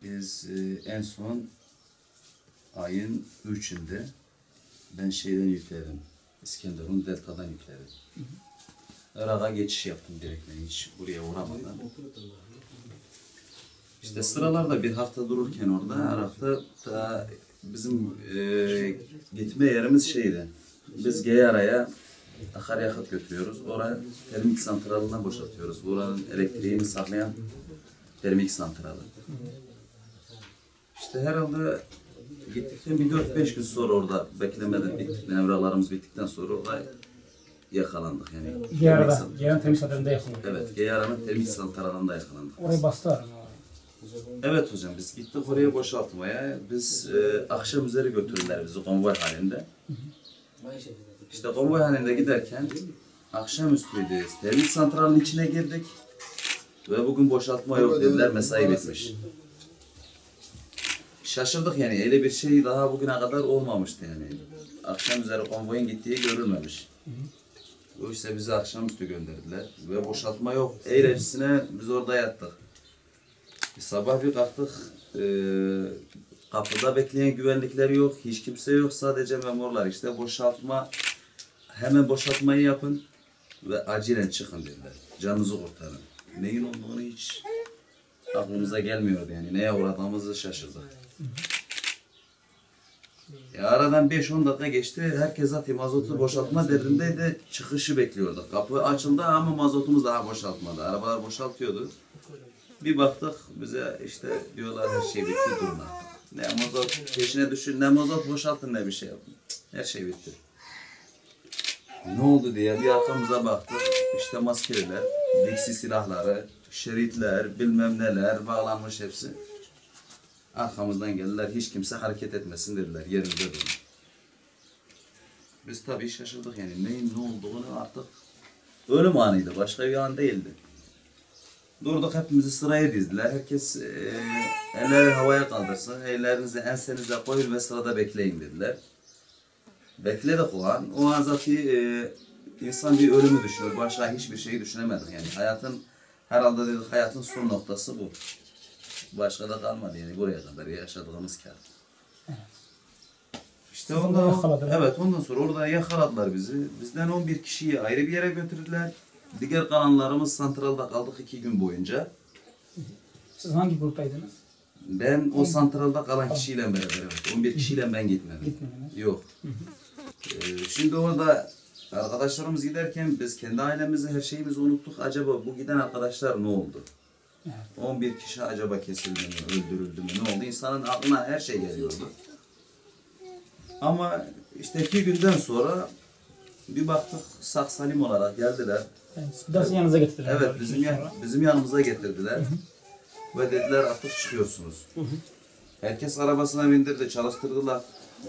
Biz en son ayın 3'ünde ben şeyden yükledim. İskenderun Delta'dan yükledim. Irak'a geçiş yaptım direkt, ben hiç buraya uğramadan. İşte sıralarda bir hafta dururken orada Irak'ta da bizim gitme yerimiz şeydi. Biz Geyara'ya akaryakıt götürüyoruz. Oraya termik santralından boşaltıyoruz. Buranın elektriğini sağlayan termik santralı. İşte herhalde gittikten bir 4-5 gün sonra orada beklemeden evralarımız bittikten sonra orada yakalandık yani. Geyara'nın termik santralında yakalandık. Evet, Geyara'nın termik santralında yakalandık. Orayı bastı arama. Evet hocam, biz gittik oraya boşaltmaya. Biz akşam üzeri götürdüler bizi konvoy halinde. İşte konvoy halinde giderken akşamüstüydü. Termik santralın içine girdik. Ve bugün boşaltma yok dediler, mesai bitmiş. Şaşırdık yani, öyle bir şey daha bugüne kadar olmamıştı yani. Akşam üzeri konvoyun gittiği görülmemiş. O işte bizi akşamüstü gönderdiler ve boşaltma yok. Eğlencesine biz orada yattık. Sabah bir kalktık, kapıda bekleyen güvenlikler yok, hiç kimse yok, sadece memurlar. İşte boşaltma, hemen boşaltmayı yapın ve acilen çıkın dediler. Canınızı kurtarın. Neyin olduğunu hiç aklımıza gelmiyordu yani, neye uğradığımızı şaşırdık. Aradan 5-10 dakika geçti, herkes zaten mazotu boşaltma derdindeydi, çıkışı bekliyorduk. Kapı açıldı ama mazotumuz daha boşaltmadı, arabalar boşaltıyordu. Bir baktık bize işte diyorlar her şey bitti, durun artık. Ne mazot peşine düşün, ne mazot boşaltın ne bir şey yapın. Her şey bitti. Ne oldu diye bir arkamıza baktık. İşte maskeliler, diksi silahları, şeritler, bilmem neler bağlanmış hepsi. Arkamızdan geldiler, hiç kimse hareket etmesin dediler, yerinizde durun. Biz tabii şaşırdık yani, neyin ne olduğunu artık. Ölüm anıydı, başka bir an değildi. Durduk, hepimizi sıraya dizdiler. Herkes elleri havaya kaldırsın, ellerinizi ensenize koyun ve sırada bekleyin dediler. Bekledik o an. O an zaten insan bir ölümü düşünüyor. Başka hiçbir şeyi düşünemedik yani. Hayatın, herhalde dedik hayatın son noktası bu. Başka da kalmadı yani, buraya kadar yaşadığımız kâr. İşte ondan sonra orada yakaladılar bizi. Bizden 11 kişiyi ayrı bir yere götürdüler. Diğer kalanlarımız santralda kaldık 2 gün boyunca. Siz hangi gruptaydınız? Ben o santralda kalan kişiyle beraber, evet. 11 kişiyle ben gitmedim. Gitmediniz. Yok. Şimdi orada arkadaşlarımız giderken biz kendi ailemizi, her şeyimizi unuttuk. Acaba bu giden arkadaşlar ne oldu? Evet. 11 kişi acaba kesildi mi, öldürüldü mü, ne oldu? İnsanın aklına her şey geliyordu. Ama işte 2 günden sonra bir baktık sağ salim olarak geldiler. Evet, bir daha sizin yanınıza getirdiler. Evet, bizim yanımıza getirdiler. Ve dediler artık çıkıyorsunuz. Herkes arabasına bindirdi,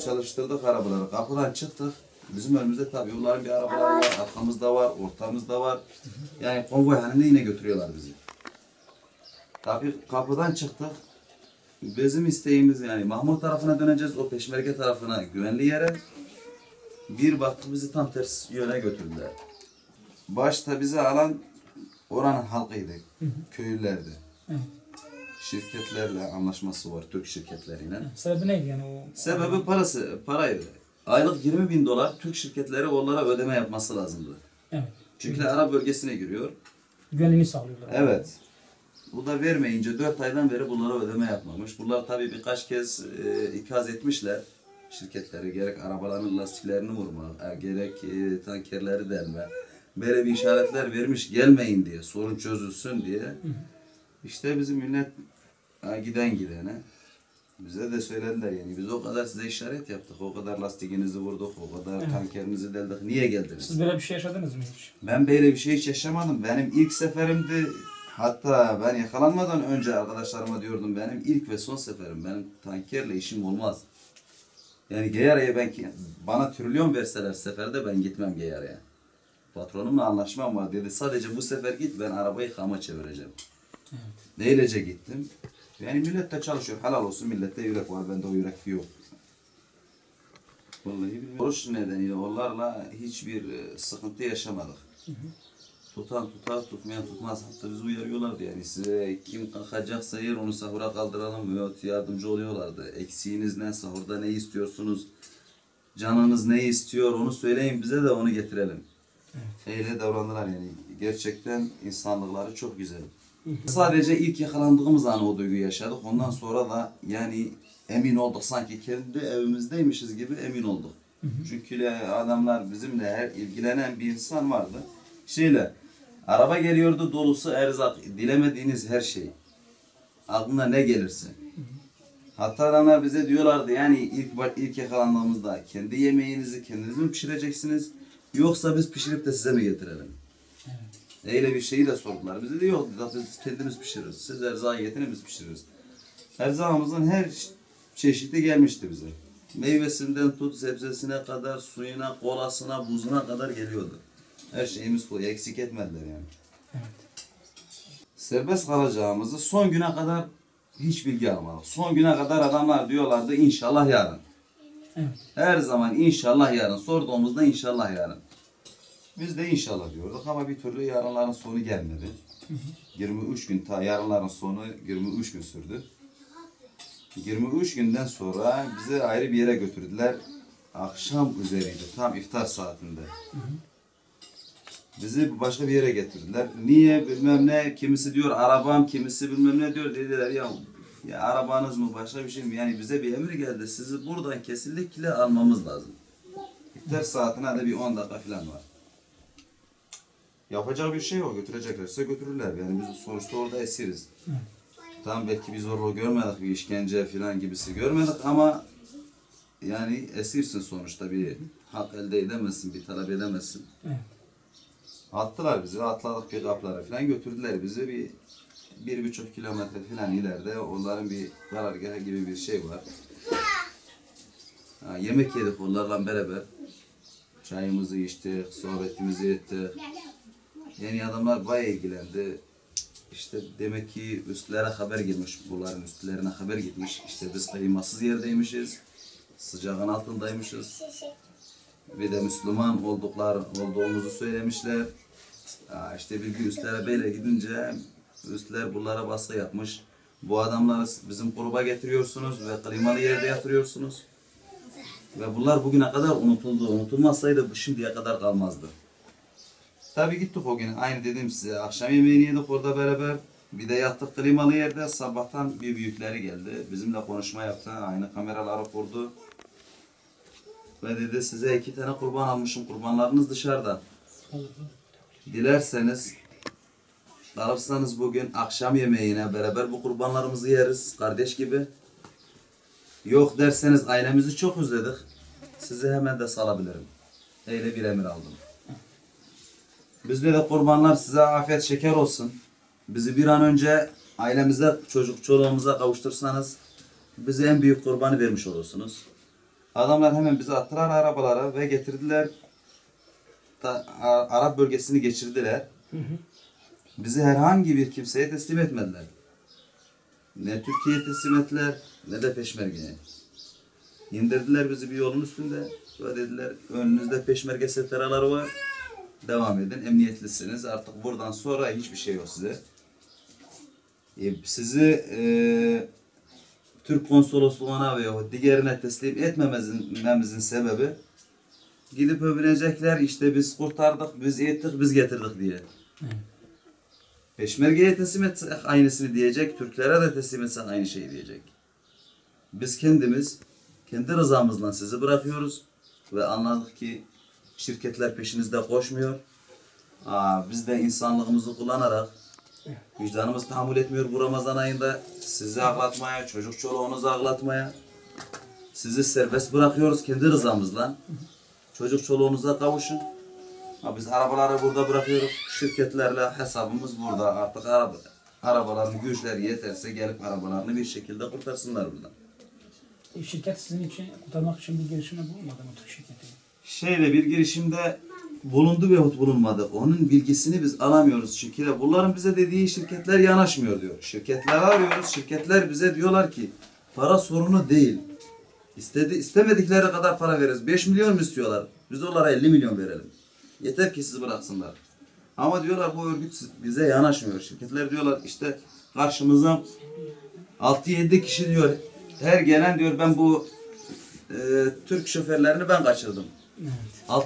çalıştırdık arabaları. Kapıdan çıktık. Bizim önümüzde tabii onların bir arabaları var, arkamızda var, ortamızda var. Yani konvoy halinde yine götürüyorlar bizi. Tabii kapıdan çıktık. Bizim isteğimiz yani Mahmut tarafına döneceğiz, o peşmerge tarafına, güvenli yere. Bir baktık bizi tam ters yöne götürdüler. Başta bizi alan oranın halkıydı, köylülerdi. Evet. Şirketlerle anlaşması var, Türk şirketleriyle. Sebebi neydi yani o? Sebebi paraydı. Aylık 20.000 dolar Türk şirketleri onlara ödeme yapması lazımdı. Evet. Çünkü Arap bölgesine giriyor. Güvenliğini sağlıyorlar. Evet. Bu da vermeyince 4 aydan beri bunlara ödeme yapmamış. Bunlar tabii birkaç kez ikaz etmişler. Şirketleri gerek arabaların lastiklerini vurma, gerek tankerleri delme. Böyle bir işaretler vermiş, gelmeyin diye, sorun çözülsün diye. İşte bizim millet giden gidene bize de söylediler yani, biz o kadar size işaret yaptık, o kadar lastiğinizi vurduk, o kadar tankerinizi deldik, niye geldiniz? Siz böyle bir şey yaşadınız mı hiç? Ben böyle bir şey hiç yaşamadım. Benim ilk seferimdi. Hatta ben yakalanmadan önce arkadaşlarıma diyordum, benim ilk ve son seferim, benim tankerle işim olmaz. Yani Geyara'ya bana trilyon verseler seferde ben gitmem Geyara'ya. Patronumla anlaşmam var dedi, sadece bu sefer git, ben arabayı kama çevireceğim. Evet. Neylece gittim. Yani millet de çalışıyor, helal olsun, millette yürek var, bende o yürek yok. Vallahi bilmiyorum. Oruç nedeniyle onlarla hiçbir sıkıntı yaşamadık. Tutan tutar, tutmayan tutmaz. Hatta bizi uyarıyorlardı yani. Size kim kalkacaksa yer onu sahura kaldıralım. Evet, yardımcı oluyorlardı. Eksiğiniz ne, sahurda ne istiyorsunuz? Canınız ne istiyor onu söyleyin bize de onu getirelim. Öyle davrandılar yani. Gerçekten insanlıkları çok güzel. Sadece ilk yakalandığımız an o duyguyu yaşadık. Ondan sonra da yani emin olduk. Sanki kendi evimizdeymişiz gibi emin olduk. Çünkü adamlar bizimle her ilgilenen bir insan vardı. Araba geliyordu dolusu erzak, dilemediğiniz her şey. Aklına ne gelirse. Hatta adamlar bize diyorlardı yani ilk yakalandığımızda kendi yemeğinizi kendiniz mi pişireceksiniz yoksa biz pişirip de size mi getirelim? Öyle bir şeyi de sordular. Bize de yok biz kendimiz pişiririz. Siz erzağı getirin biz pişiririz. Erzağımızın her çeşidi gelmişti bize. Meyvesinden tut sebzesine kadar, suyuna, kolasına, buzuna kadar geliyordu. Her şeyimiz bu. Eksik etmediler yani. Evet. Serbest kalacağımızı son güne kadar hiç bilgi almadık. Son güne kadar adamlar diyorlardı inşallah yarın. Evet. Her zaman inşallah yarın. Sorduğumuzda inşallah yarın. Biz de inşallah diyorduk ama bir türlü yarınların sonu gelmedi. 23 gün yarınların sonu 23 gün sürdü. 23 günden sonra bizi ayrı bir yere götürdüler. Akşam üzeriydi. Tam iftar saatinde. Bizi başka bir yere getirdiler. Niye bilmem ne. Kimisi diyor arabam, kimisi bilmem ne diyor. Dediler ya arabanız mı başka bir şey mi? Yani bize bir emir geldi. Sizi buradan kesinlikle almamız lazım. İftar saatine de bir 10 dakika falan var. Yapacak bir şey yok. Götüreceklerse götürürler. Yani biz sonuçta orada esiriz. Tamam belki bir zorluğu görmedik, bir işkence falan gibisi görmedik ama yani esirsin sonuçta bir hak elde edemezsin, bir talep edemezsin. Evet. Attılar bizi, atladık pick-up'lara falan götürdüler bizi bir 1,5 kilometre falan ileride onların bir karargahı gibi bir şey var. Yemek yedik onlarla beraber. Çayımızı içtik, sohbetimizi ettik. Yani adamlar bayağı ilgilendi. İşte demek ki üstlere haber girmiş, bunların üstlerine haber gitmiş. İşte biz kıymasız yerdeymişiz, sıcağın altındaymışız. Bir de Müslüman olduğumuzu söylemişler. İşte bir gün üstlere böyle gidince üstler bunlara baskı yapmış. Bu adamları bizim gruba getiriyorsunuz ve klimalı yerde yatırıyorsunuz. Ve bunlar bugüne kadar unutuldu. Unutulmazsaydı bu şimdiye kadar kalmazdı. Tabii gittik o gün. Aynı dedim size. Akşam yemeğini yedik orada beraber. Bir de yattık klimalı yerde. Sabahtan bir büyükleri geldi. Bizimle konuşma yaptı. Aynı kameraları kurdu. Ve dedi size 2 tane kurban almışım. Kurbanlarınız dışarıda. Dilerseniz kalırsanız bugün akşam yemeğine beraber bu kurbanlarımızı yeriz. Kardeş gibi. Yok derseniz ailemizi çok özledik. Sizi hemen de salabilirim. Öyle bir emir aldım. Bizde de kurbanlar size afiyet şeker olsun. Bizi bir an önce ailemize, çoluğumuza kavuştursanız bize en büyük kurbanı vermiş olursunuz. Adamlar hemen bizi attılar arabalara ve getirdiler. Arap bölgesini geçirdiler. Bizi herhangi bir kimseye teslim etmediler. Ne Türkiye'ye teslim ettiler ne de peşmergeye. İndirdiler bizi bir yolun üstünde ve dediler önünüzde peşmerge seteraları var. Devam edin, emniyetlisiniz. Artık buradan sonra hiçbir şey yok size. Sizi Türk konsolosluğuna ve diğerine teslim etmememizin sebebi gidip övünecekler işte biz kurtardık, biz ettik, biz getirdik diye. Peşmergeye teslim etsek aynısını diyecek, Türklere de teslim etsek aynı şeyi diyecek. Biz kendimiz, kendi rızamızla sizi bırakıyoruz ve anladık ki şirketler peşinizde koşmuyor. Biz de insanlığımızı kullanarak vicdanımız tahammül etmiyor bu Ramazan ayında sizi ağlatmaya, çocuk çoluğunuzu ağlatmaya. Sizi serbest bırakıyoruz kendi rızamızla. Çocuk çoluğunuza kavuşun. Biz arabaları burada bırakıyoruz. Şirketlerle hesabımız burada. Artık arabaların güçleri yeterse gelip arabalarını bir şekilde kurtarsınlar buradan. Şirket sizin için kurtarmak için bir girişimde bulunmadı mı Türk şirketi? Bir girişimde bulundu veyahut bulunmadı. Onun bilgisini biz alamıyoruz. Çünkü de bunların bize dediği şirketler yanaşmıyor diyor. Şirketleri arıyoruz. Şirketler bize diyorlar ki para sorunu değil. İstemedikleri kadar para veririz. 5 milyon mu istiyorlar? Biz onlara 50 milyon verelim. Yeter ki sizi bıraksınlar. Ama diyorlar bu örgüt bize yanaşmıyor. Şirketler diyorlar işte karşımıza 6-7 kişi diyor. Her gelen diyor ben bu Türk şoförlerini ben kaçırdım. Evet.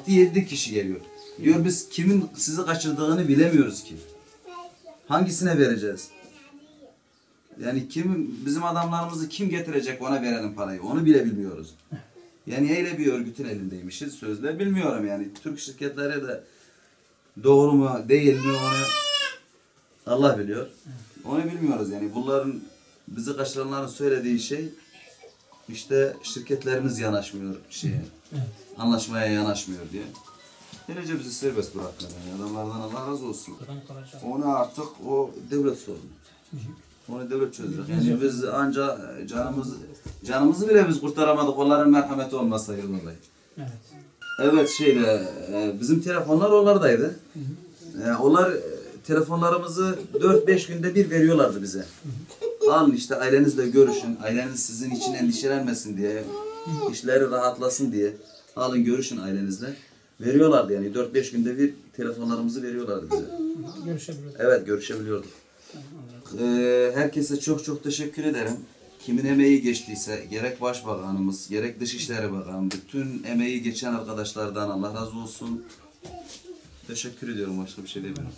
6-7 kişi geliyor. Diyor biz kimin sizi kaçırdığını bilemiyoruz ki. Hangisine vereceğiz? Yani bizim adamlarımızı kim getirecek ona verelim parayı. Onu bile bilmiyoruz. Yani öyle bir örgütün elindeymişiz sözde. Bilmiyorum yani. Türk şirketleri de doğru mu değil mi onu Allah biliyor. Onu bilmiyoruz yani. Bunların bizi kaçıranların söylediği şey işte şirketlerimiz yanaşmıyor şeye. Evet. Anlaşmaya yanaşmıyor diye. Böylece bizi serbest bıraktılar. Yani adamlardan Allah razı olsun. Buradan kalacak. Onu artık o devlet sorunu. Onu devlet çözecek. Yani biz anca canımızı bile biz kurtaramadık. Onların merhameti olmazsa yılındayız. Evet. Evet bizim telefonlar onlardaydı. Onlar telefonlarımızı 4-5 günde bir veriyorlardı bize. Alın işte ailenizle görüşün. Aileniz sizin için endişelenmesin diye. İşleri rahatlasın diye. Alın görüşün ailenizle. Veriyorlardı yani 4-5 günde bir telefonlarımızı veriyorlardı bize. Görüşebiliriz. Evet görüşebiliyorduk. Herkese çok çok teşekkür ederim. Kimin emeği geçtiyse gerek Başbakanımız, gerek Dışişleri Bakanı, bütün emeği geçen arkadaşlardan Allah razı olsun. Teşekkür ediyorum. Başka bir şey demiyorum.